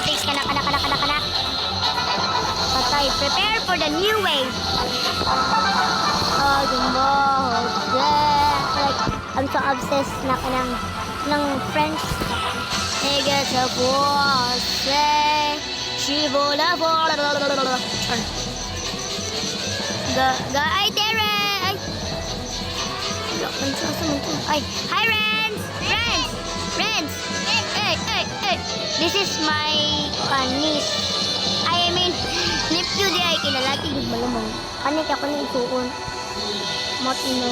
6. Kana. Patay. Prepare for the new wave. Like, I'm so obsessed na ng French. Nigga sa buwase. Shivola for. Ay, Tere! Ay, hi, Renz! Hey! This is my niece. I mean, nephew di ay kinalati. Malamang. Panik ako na isuon. Matino.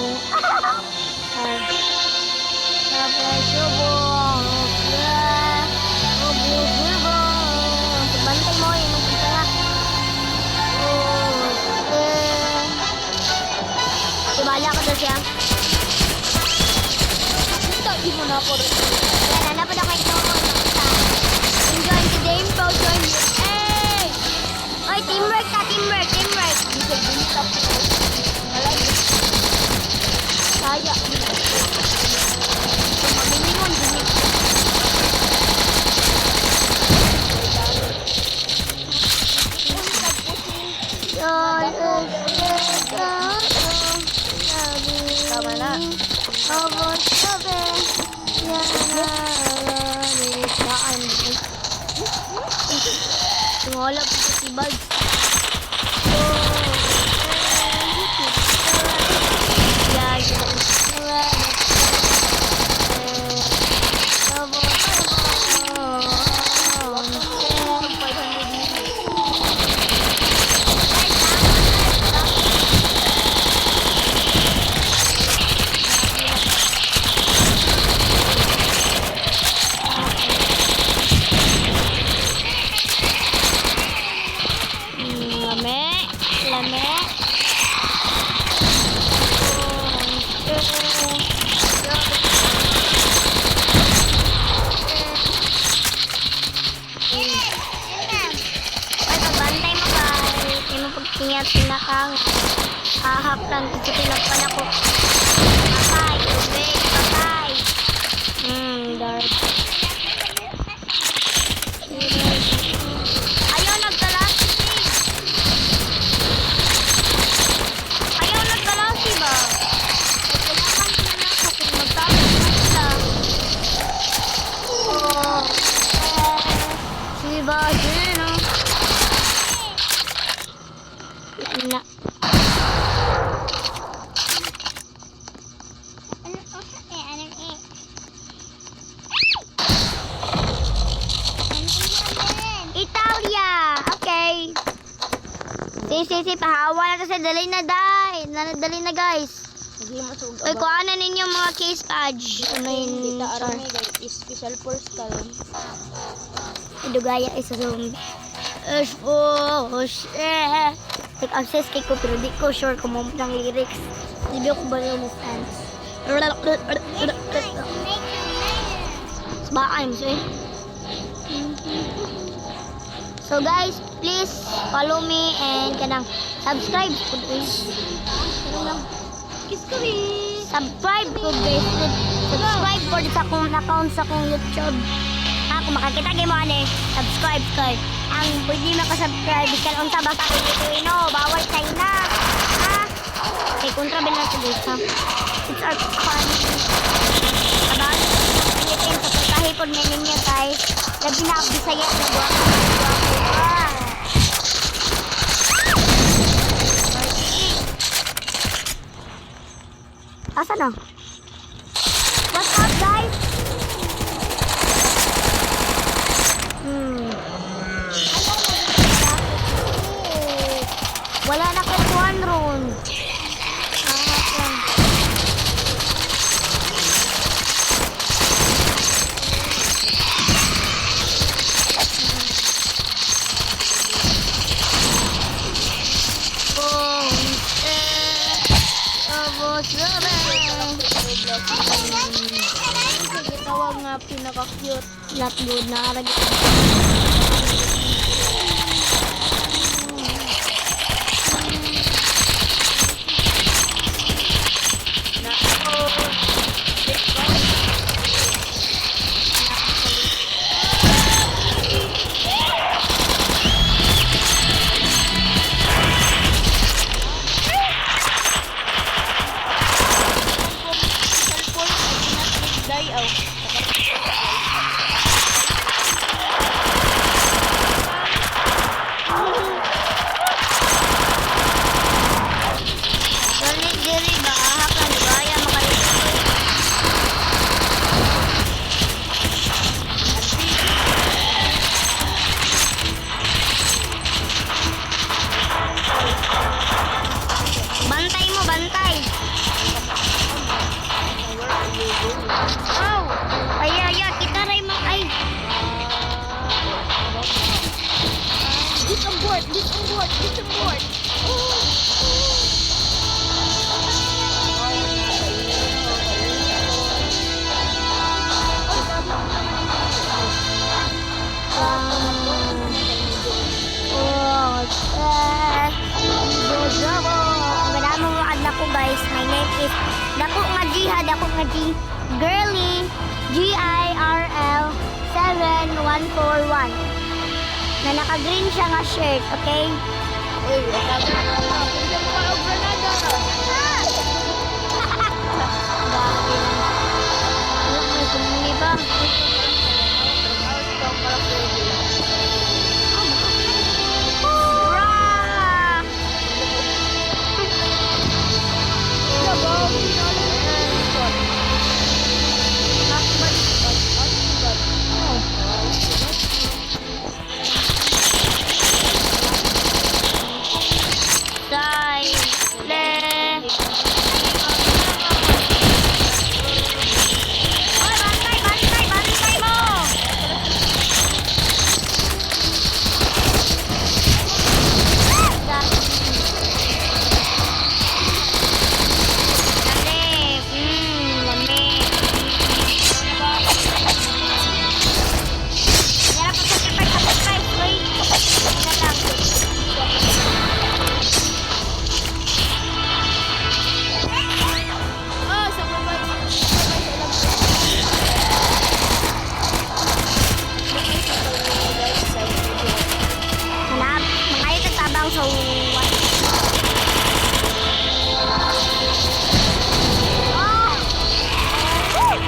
Bantay mo yung magpunta. Ibala ko doon siya. Hindi mo na ako rin. Yan, hanapad ako ito. Enjoy the game, bro. Join you. Hey! Oy, teamwork. Bisa binitap ko. Malay. Kaya. Maminimon binit. Tama na. Wala po si Bugs. Pinakang hahaklan kasi pinagpan ako. Patay, tubig, patay. Dark. Ayaw nagkalasi. Ba? Kailangan ko na ako kung magtapos na sila. Shiba, Gino. Na. Italia. Okay. Si pahawa na to sa dali na guys. Oy, kuha na ninyo mga case badge. Kita arami guys, special force karon. Idugaya isa zombie. Nag-access kay ko pero di ko sure kung mo ng lyrics. Hindi ko ba yung fans. Bakit mo So guys, please follow me and kanang subscribe po guys. Subscribe po guys. Subscribe po sa akong account sa akong YouTube. Kung makakita kayo mo subscribe kayo. Ang pwede makasubscribe ikan unsa basta ito bawal tayo na. Ha? Kay kontra ba na ito guys ha? It's our fun. Abang, pilitin sa pagkahipod na ninyo guys. Labi na Bisaya na buwak. Asa na? What's up guys? Wala na kayo tuwan ron. Tawag nga pinaka-cute. Not good na arag. dako nga Girly GIRL 7141 na naka-green siya nga shirt, okay? Uy, wala ka na lang. Hindi mo ka og Granada. Dami na. Alam mo, kumuni ba? Hurrah! Silent. Oy, bantay mo! Lamig. Lamig. Yarap po sa surprise. Wait. Tingnan lang. Ah, sa baba. Hanap. Mga ito tabang sa uwan. Oh!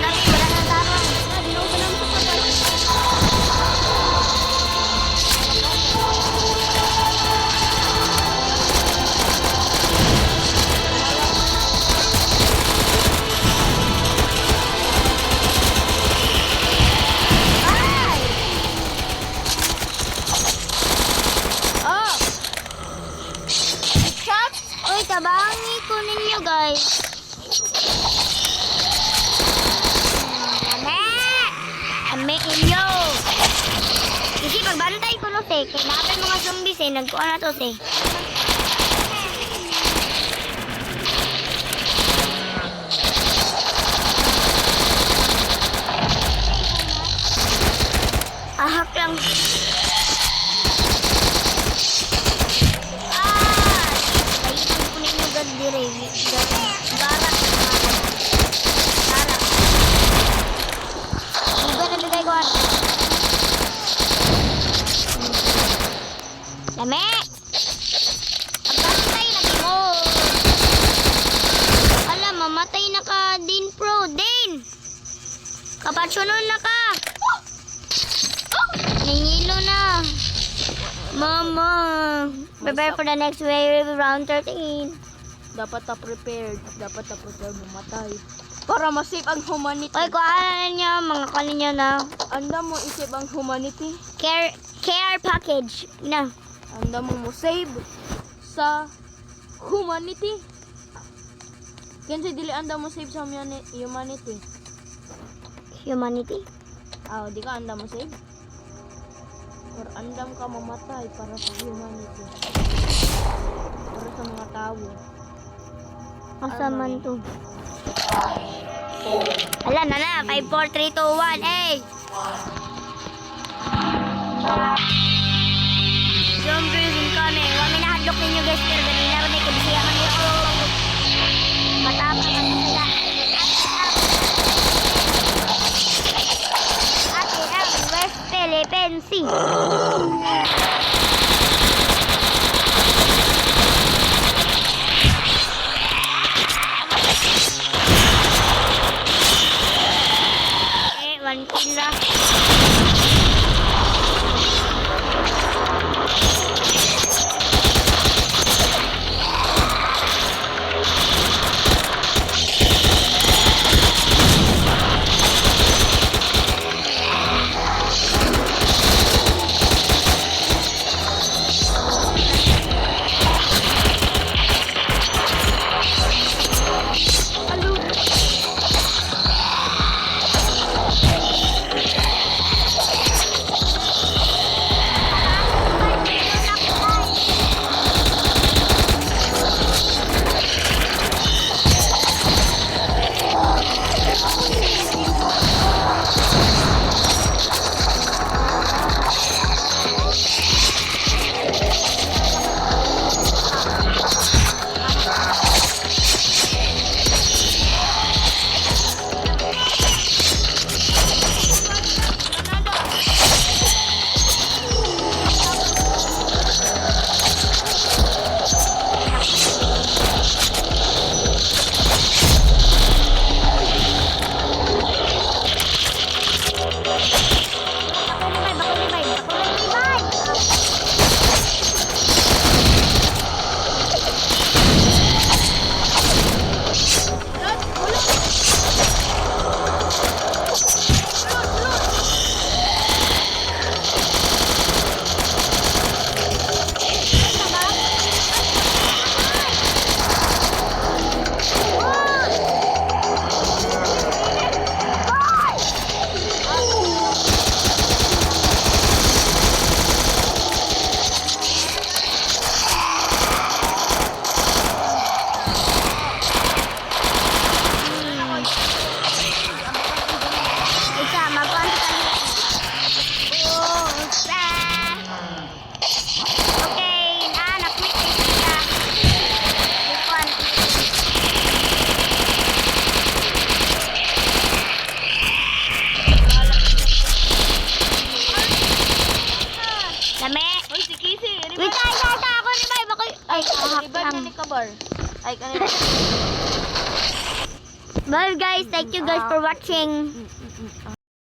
Lagi, wala na tabang. Ay! Ah! Shot! Uy, tabangi ko ninyo, guys. Ame! Ame inyo! Kasi pagbantay ko no, kay natin mga zombies nagkuha na to, ahak lang. Kailan ko ninyo gad dire. Barak. Barak. Iba na bigay ko. Dami! Pagkatay lagi mo. Ala, mamatay na ka, Din Pro. Din! Kapatsunon na ka. Nangilo na. Mama. Prepare for the next wave, round 13. Dapat ta prepared. Dapat ta prepared mamatay. Para masave ang humanity. Oy, kuhaan niya, mga kanin niya na. Anda mo isip ang humanity. Care package. Na. Anda mo save sa humanity. Kinsa dili anda mo save sa humanity. Humanity. Ah, di ka anda mo save. Or andam ka mamatay para sa humanity. Para sa mga tao. Asa man to? Ala, na. 5, 4, 3, 2, 1, eh! Zombies incoming. Huwag may nahadlok ninyo, guys. Pero ganina rin may kabisiya man nito. Matapang man sila. Ate ang West Philippines Sea. One kill na. Ay, ahak Revive na lang. ni Kabar. Ay, kanina. Bye guys, thank you guys for watching.